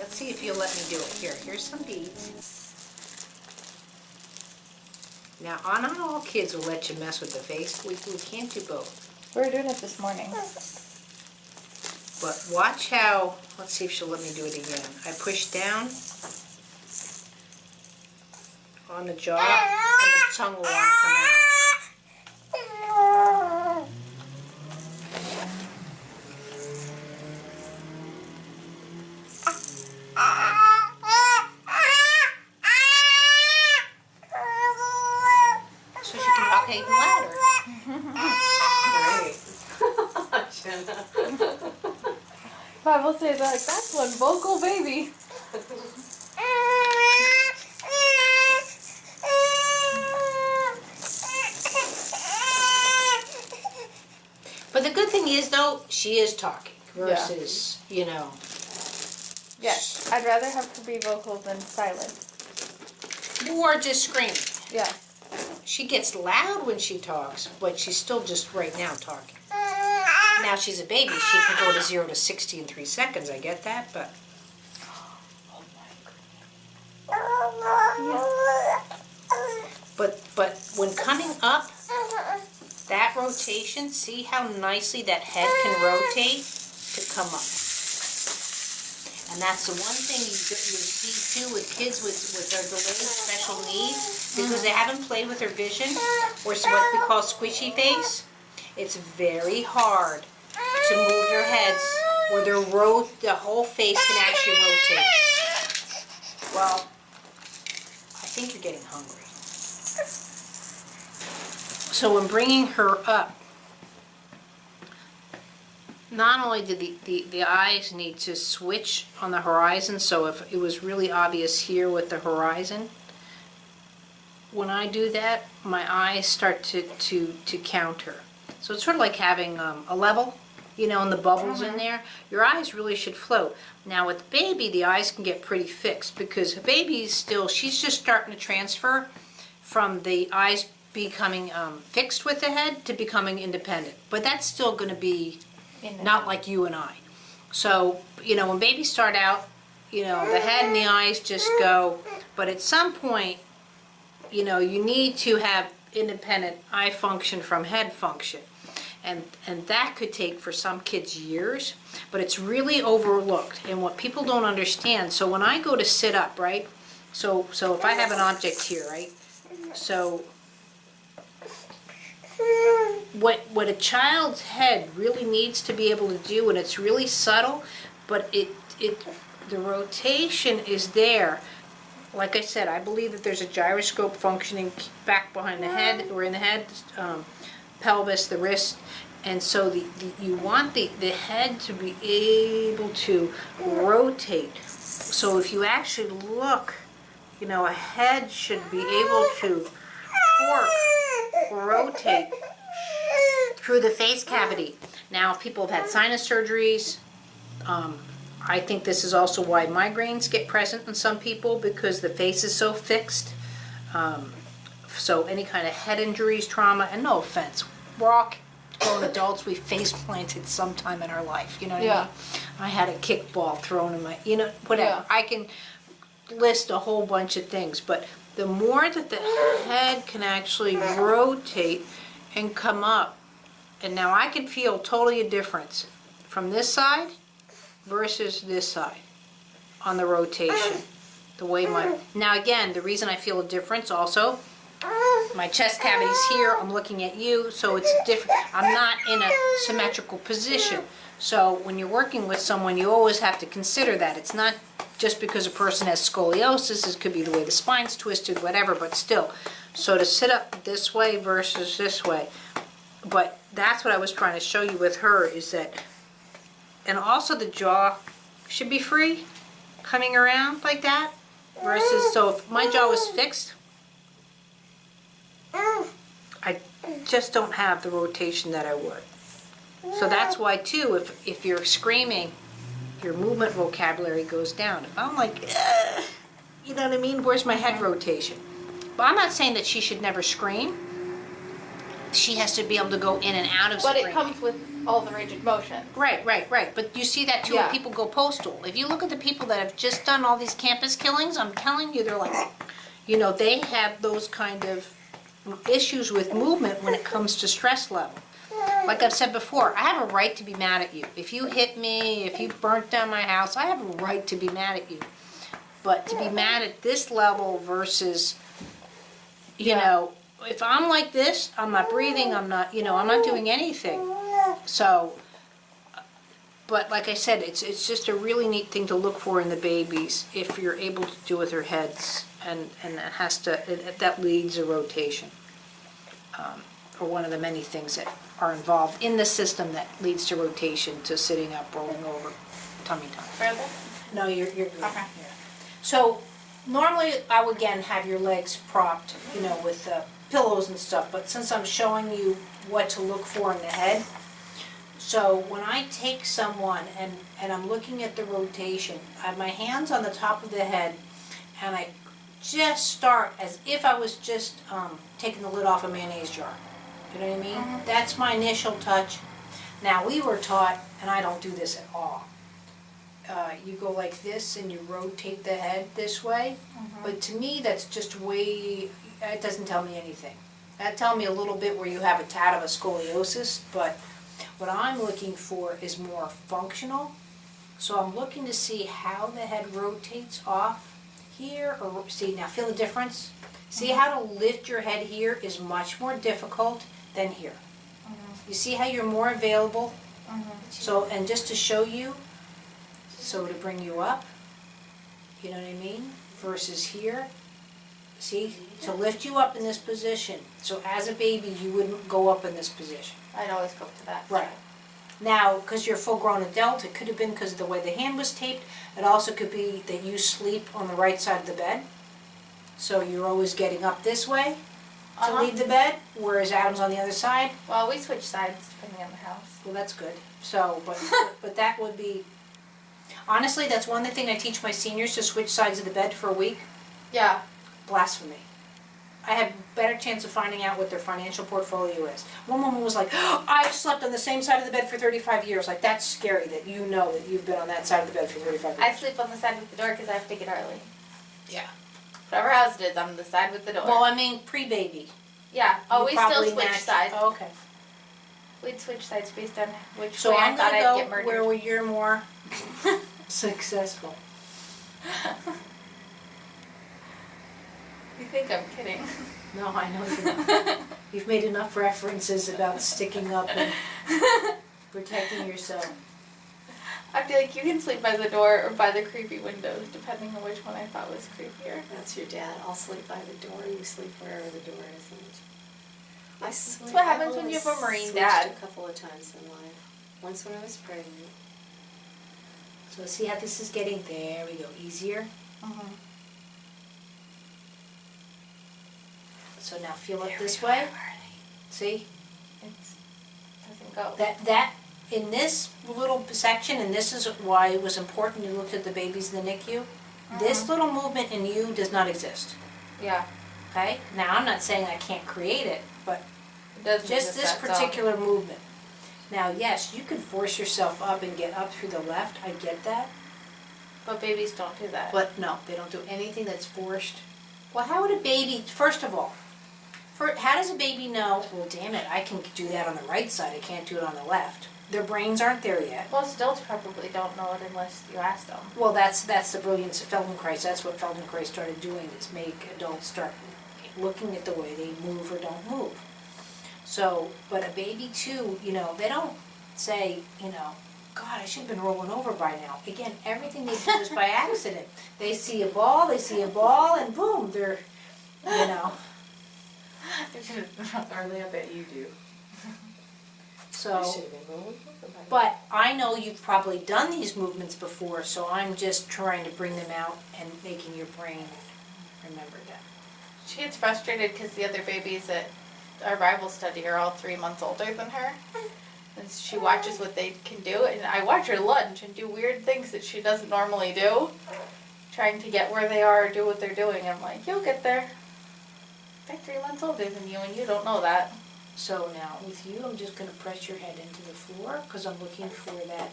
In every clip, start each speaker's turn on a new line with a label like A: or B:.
A: Let's see if you'll let me do it. Here's some beads. Now, not all kids will let you mess with the face. We can't do both.
B: We were doing it this morning.
A: But watch how, let's see if she'll let me do it again. I push down on the jaw, and the tongue will want to come out. So she can talk even louder. Great.
B: Bible says like, that's one vocal baby.
A: But the good thing is, though, she is talking versus, you know.
B: Yes, I'd rather have her be vocal than silent.
A: Or just screaming.
B: Yeah.
A: She gets loud when she talks, but she's still just right now talking. Now she's a baby. She can go to 0 to 60 in 3 seconds. I get that, but. But when coming up, that rotation, see how nicely that head can rotate to come up. And that's the one thing you see too with kids with their delayed special needs, because they haven't played with their vision, or what we call squishy face. It's very hard to move their heads where the whole face can actually rotate. Well, I think you're getting hungry. So when bringing her up, not only did the eyes need to switch on the horizon, so if it was really obvious here with the horizon, when I do that, my eyes start to counter. So it's sort of like having a level, you know, and the bubbles in there. Your eyes really should float. Now with baby, the eyes can get pretty fixed because baby's still, she's just starting to transfer from the eyes becoming fixed with the head to becoming independent. But that's still going to be not like you and I. So, you know, when babies start out, you know, the head and the eyes just go. But at some point, you know, you need to have independent eye function from head function. And that could take for some kids years, but it's really overlooked. And what people don't understand, so when I go to sit up, right? So if I have an object here, right? So what a child's head really needs to be able to do, and it's really subtle, but the rotation is there. Like I said, I believe that there's a gyroscope functioning back behind the head, or in the head, pelvis, the wrist, and so you want the head to be able to rotate. So if you actually look, you know, a head should be able to torque, rotate through the face cavity. Now, if people have had sinus surgeries, I think this is also why migraines get present in some people, because the face is so fixed. So any kind of head injuries, trauma, and no offense, we're all grown adults, we face planted sometime in our life, you know what I mean? I had a kickball thrown in my, you know, whatever.
B: Yeah.
A: I can list a whole bunch of things, but the more that the head can actually rotate and come up, and now I can feel totally a difference from this side versus this side on the rotation. The way now again, the reason I feel a difference also, my chest cavity's here, I'm looking at you, so it's different. I'm not in a symmetrical position. So when you're working with someone, you always have to consider that. It's not just because a person has scoliosis, it could be the way the spine's twisted, whatever, but still. So to sit up this way versus this way. But that's what I was trying to show you with her, is that, and also the jaw should be free, coming around like that, versus, so if my jaw was fixed, I just don't have the rotation that I would. So that's why too, if you're screaming, your movement vocabulary goes down. If I'm like, you know what I mean? Where's my head rotation? But I'm not saying that she should never scream. She has to be able to go in and out of
B: But
A: screaming.
B: it comes with all the range of motion.
A: Right. But you see that too
B: Yeah.
A: when people go postal. If you look at the people that have just done all these campus killings, I'm telling you, they're like, they have those kind of issues with movement when it comes to stress level. Like I've said before, I have a right to be mad at you. If you hit me, if you burnt down my house, I have a right to be mad at you. But to be mad at this level versus, if I'm like this, I'm not breathing, I'm not doing anything. So, but like I said, it's just a really neat thing to look for in the babies if you're able to do with their heads, and that leads a rotation, or one of the many things that are involved in the system that leads to rotation, to sitting up, rolling over, tummy time.
B: Further?
A: No, you're good.
B: Okay.
A: Yeah. So normally I would again have your legs propped, with pillows and stuff, but since I'm showing you what to look for in the head, so when I take someone and I'm looking at the rotation, I have my hands on the top of the head, and I just start as if I was just taking the lid off a mayonnaise jar. You know what I mean?
B: Mm-hmm.
A: That's my initial touch. Now we were taught, and I don't do this at all, you go like this and you rotate the head this way, but to me that's just it doesn't tell me anything. That tells me a little bit where you have a tad of a scoliosis, but what I'm looking for is more functional. So I'm looking to see how the head rotates off here, or see, now feel the difference? See how to lift your head here is much more difficult than here. You see how you're more available? So, and just to show you, so to bring you up, you know what I mean? Versus here, see, to lift you up in this position. So as a baby, you wouldn't go up in this position.
B: I'd always go to that.
A: Right. Now, because you're a full-grown adult, it could have been because of the way the hand was taped. It also could be that you sleep on the right side of the bed. So you're always getting up this way to leave the bed, whereas Adam's on the other side.
B: Well, we switch sides depending on the house.
A: Well, that's good. So, but that would be, honestly, that's one thing I teach my seniors, to switch sides of the bed for a week.
B: Yeah.
A: Blasphemy. I have better chance of finding out what their financial portfolio is. One woman was like, I've slept on the same side of the bed for 35 years. Like, that's scary that you know that you've been on that side of the bed for 35 years.
B: I sleep on the side with the door because I have to get early.
A: Yeah.
B: Whatever house it is, I'm on the side with the door.
A: Well, I mean, pre-baby.
B: Yeah. Oh,
A: You
B: we still
A: probably
B: switch
A: match-
B: sides.
A: Oh, okay.
B: We'd switch sides based on which
A: So
B: way I
A: I'm
B: thought
A: gonna
B: I'd
A: go
B: get murdered.
A: where you're more successful.
B: You think I'm kidding?
A: No, I know you're not. You've made enough references about sticking up and protecting yourself.
B: I feel like you can sleep by the door or by the creepy windows, depending on which one I thought was creepier.
C: That's your dad. I'll sleep by the door, you sleep wherever the door is.
B: That's what happens when you have a Marine dad.
C: A couple of times in life. Once when I was pregnant.
A: So see how this is getting, there we go, easier. So now feel it this way. See?
B: It doesn't go.
A: That in this little section, and this is why it was important you looked at the babies in the NICU, this little movement in you does not exist.
B: Yeah.
A: Okay? Now I'm not saying I can't create it, but
B: It doesn't
A: just
B: exist,
A: this
B: that's all.
A: particular movement. Now yes, you can force yourself up and get up through the left, I get that.
B: But babies don't do that.
A: But no, they don't do anything that's forced. Well, how would a baby, first of all, how does a baby know, well, damn it, I can do that on the right side, I can't do it on the left? Their brains aren't there yet.
B: Most adults probably don't know it unless you ask them.
A: Well, that's the brilliance of Feldenkrais. That's what Feldenkrais started doing, is make adults start looking at the way they move or don't move. So, but a baby too, they don't say, God, I should have been rolling over by now. Again, everything they do is by accident. They see a ball, and boom, they're,
C: Hardly, I bet you do.
A: So,
C: I should have been rolling over by now.
A: but I know you've probably done these movements before, so I'm just trying to bring them out and making your brain remember that.
B: She gets frustrated because the other babies at our Bible study are all 3 months older than her. And she watches what they can do, and I watch her lunge and do weird things that she doesn't normally do, trying to get where they are or do what they're doing. I'm like, you'll get there. They're 3 months older than you, and you don't know that.
A: So now with you, I'm just gonna press your head into the floor, because I'm looking for that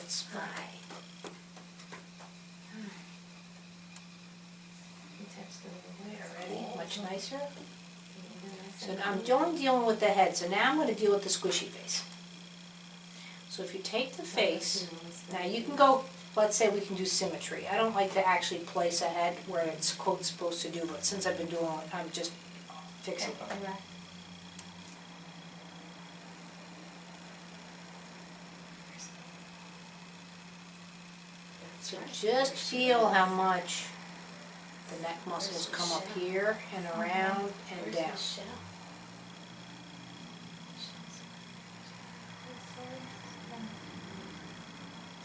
A: spot. Ready? Much nicer. So now I'm only dealing with the head, so now I'm gonna deal with the squishy face. So if you take the face, now you can go, let's say we can do symmetry. I don't like to actually place a head where it's quote supposed to do, but since I've been doing it, I'm just fixing it. So just feel how much the neck muscles come up here and around and down.
B: It's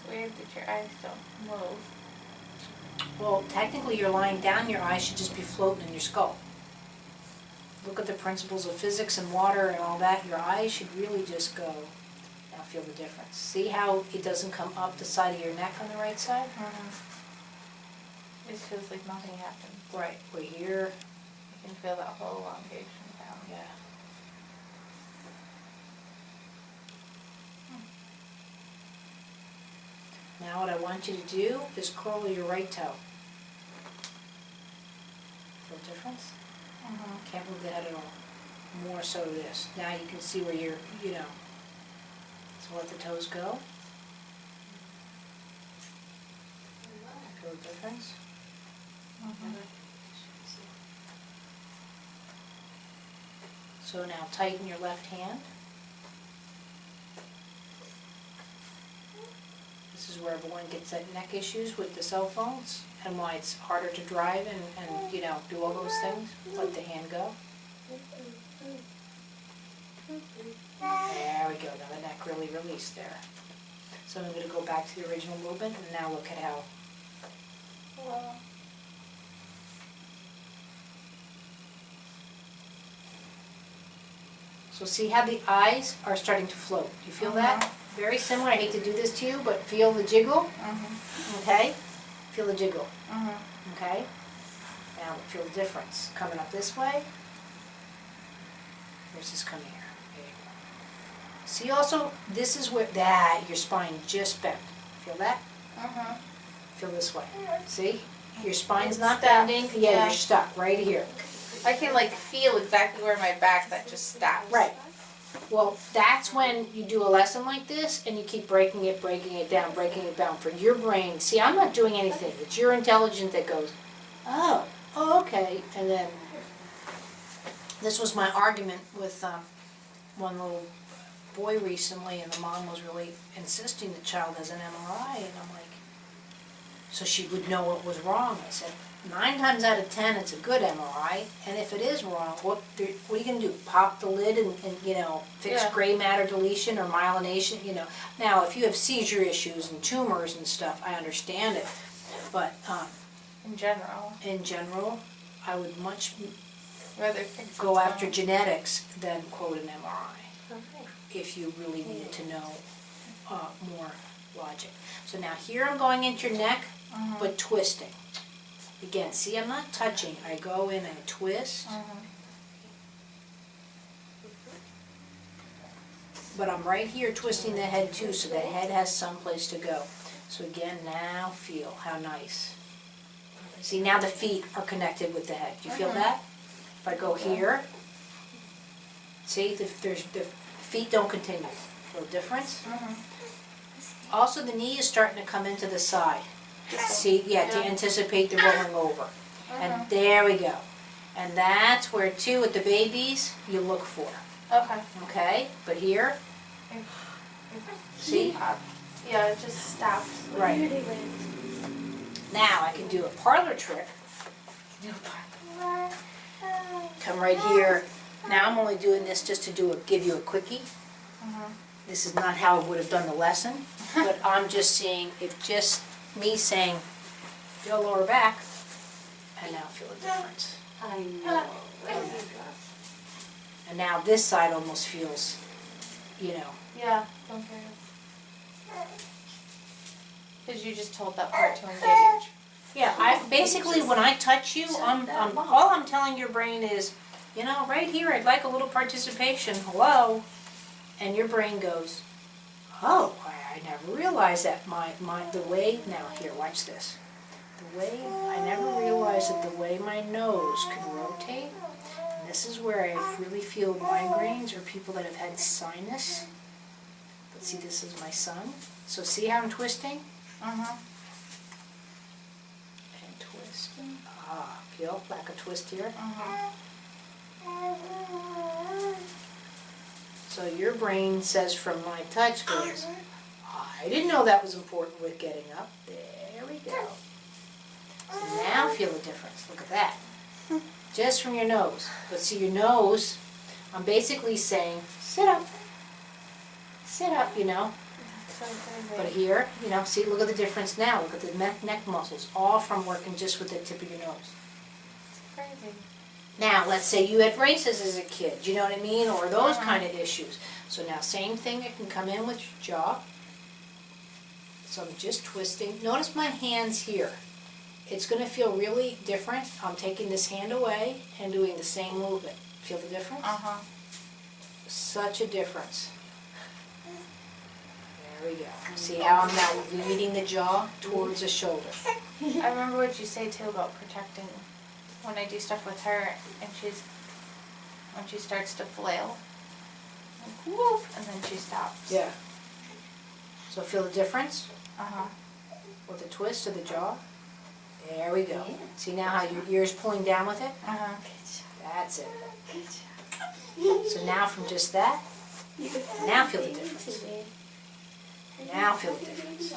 B: weird that your eyes don't move.
A: Well, technically you're lying down, your eyes should just be floating in your skull. Look at the principles of physics and water and all that, your eyes should really just go. Now feel the difference. See how it doesn't come up the side of your neck on the right side?
B: It feels like nothing happened.
A: Right, we're here,
B: You can feel that whole elongation down.
A: yeah. Now what I want you to do is curl your right toe. Feel the difference? Can't move the head at all. More so this. Now you can see where you're, So let the toes go. Feel the difference? So now tighten your left hand. This is where everyone gets that neck issues with the cell phones and why it's harder to drive and do all those things. Let the hand go. There we go. Now the neck really released there. So I'm going to go back to the original movement and now look at how. So see how the eyes are starting to float. You feel that? Very similar. I hate to do this to you, but feel the jiggle. Okay? Feel the jiggle. Okay? Now feel the difference. Coming up this way versus coming here. There you go. See also, this is where, your spine just bent. Feel that? Feel this way. See? Your spine's not bending. Yeah, you're stuck right here.
B: I can feel exactly where my back that just stops.
A: Right. Well, that's when you do a lesson like this and you keep breaking it down. For your brain, see, I'm not doing anything. It's your intelligence that goes, oh, okay. And then, this was my argument with one little boy recently, and the mom was really insisting the child has an MRI, and I'm like, so she would know what was wrong. I said, 9 times out of 10, it's a good MRI, and if it is wrong, what are you going to do? Pop the lid and fix gray matter deletion or myelination? Now, if you have seizure issues and tumors and stuff, I understand it, but
B: In general,
A: I would much
B: rather fix
A: go after genetics than quote an MRI if you really needed to know more logic. So now here I'm going into your neck, but twisting. Again, see, I'm not touching. I go in and twist. But I'm right here twisting the head too, so the head has someplace to go. So again, now feel how nice. See, now the feet are connected with the head. Do you feel that? If I go here, see, the feet don't continue. Feel the difference? Also, the knee is starting to come into the side. See, to anticipate the rolling over. And there we go. And that's where, too, with the babies, you look for. Okay? But here, see?
B: Yeah, it just stops.
A: Right. Now I can do a parlor trick. Come right here. Now I'm only doing this just to give you a quickie. This is not how I would have done the lesson, but I'm just seeing, if just me saying, go lower back, and now feel the difference.
C: I know.
A: And now this side almost feels,
B: Yeah, don't care. Because you just told that part to engage.
A: Yeah, basically when I touch you, all I'm telling your brain is, you know, right here, I'd like a little participation, hello? And your brain goes, oh, I never realized that the way, now here, watch this. I never realized that the way my nose can rotate, and this is where I really feel migraines or people that have had sinus. But see, this is my son. So see how I'm twisting?
B: Mhm.
A: And twisting. Feel like a twist here? So your brain says from my touch goes, I didn't know that was important with getting up. There we go. So now feel the difference. Look at that. Just from your nose. But see your nose, I'm basically saying, sit up. Sit up, you know.
B: That's so crazy.
A: But here, you know, see, look at the difference now. Look at the neck muscles, all from working just with the tip of your nose.
B: It's crazy.
A: Now, let's say you had braces as a kid, you know what I mean, or those
B: Uh-huh.
A: kind of issues. So now, same thing, it can come in with your jaw. So I'm just twisting. Notice my hands here. It's going to feel really different. I'm taking this hand away and doing the same movement. Feel the difference? Such a difference. There we go. See how I'm now leading the jaw towards the shoulder.
B: I remember what you say too about protecting when I do stuff with her and when she starts to flail. Like, whoop, and then she stops.
A: Yeah. So feel the difference
B: Uh-huh.
A: with the twist of the jaw? There we go. See now how your ear's pulling down with it?
B: Uh-huh.
A: That's it. So now from just that, now feel the difference. Now feel the difference.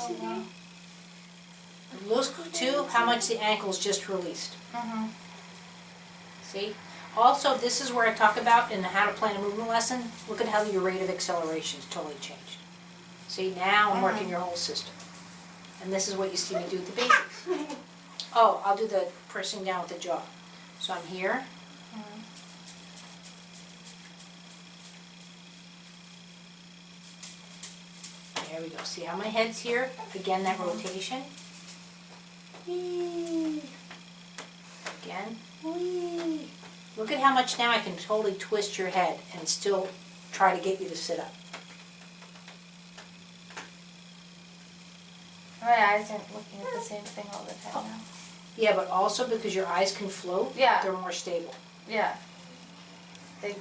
A: Look too how much the ankle's just released.
B: Uh-huh.
A: See? Also, this is where I talk about in the how to plan a movement lesson. Look at how your rate of acceleration is totally changed. See, now I'm working your whole system. And this is what you see me do with the babies. Oh, I'll do the pressing down with the jaw. So I'm here. There we go. See how my head's here? Again, that rotation. Whee. Again. Whee. Look at how much now I can totally twist your head and still try to get you to sit up.
B: My eyes aren't looking at the same thing all the time now.
A: Yeah, but also because your eyes can float,
B: Yeah.
A: they're more stable.
B: Yeah. It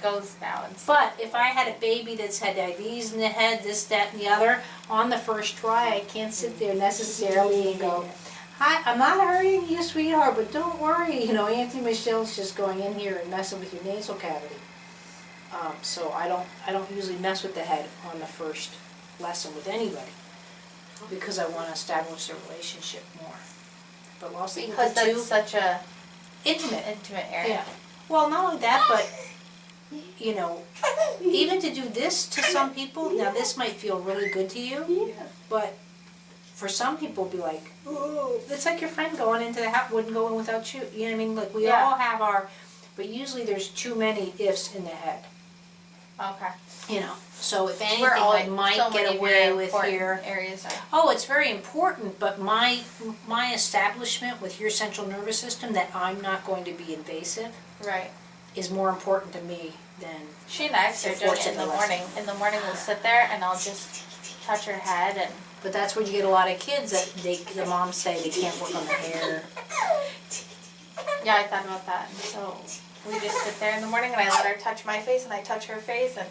B: goes now. And
A: But if I had a baby that's had IVs in the head, this, that, and the other, on the first try, I can't sit there necessarily and go, hi, I'm not hurting you, sweetheart, but don't worry. You know, Auntie Michelle's just going in here and messing with your nasal cavity. So I don't usually mess with the head on the first lesson with anybody because I want to establish a relationship more. But also
B: because
A: the two,
B: that's such a
A: intimate.
B: area.
A: Yeah. Well, not only that, but, you know, even to do this to some people, now this might feel really good to you, but for some people it'll be like, oh, it's like your friend going into the house, wouldn't go in without you. You know what I mean? Like we
B: Yeah.
A: all have our, but usually there's too many ifs in the head,
B: Okay.
A: you know. So if anything,
B: Where all
A: I might
B: so
A: get
B: many
A: away
B: very
A: with
B: important
A: here.
B: areas are.
A: Oh, it's very important, but my establishment with your central nervous system that I'm not going to be invasive
B: Right.
A: is more important to me than,
B: She and I start doing
A: Force
B: it in
A: it
B: the
A: in the
B: morning. In the morning we'll sit there and I'll just touch her head and
A: but that's where you get a lot of kids that the moms say they can't work on the hair.
B: yeah, I thought about that. And so we just sit there in the morning and I let her touch my face and I touch her face and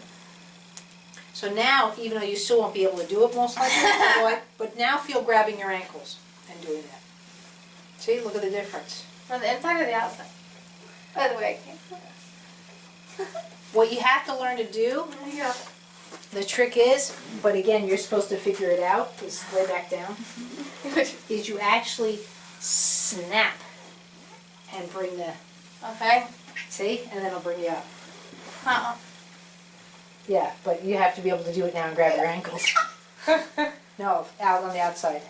A: So now, even though you still won't be able to do it most likely, but now feel grabbing your ankles and doing that. See, look at the difference.
B: from the inside or the outside. By the way, I can't.
A: What you have to learn to do,
B: Yeah.
A: the trick is, but again, you're supposed to figure it out, is lay back down, is you actually snap and bring the,
B: Okay.
A: see, and then it'll bring you up.
B: Uh-uh.
A: Yeah, but you have to be able to do it now and grab your ankles. No, out on the outside.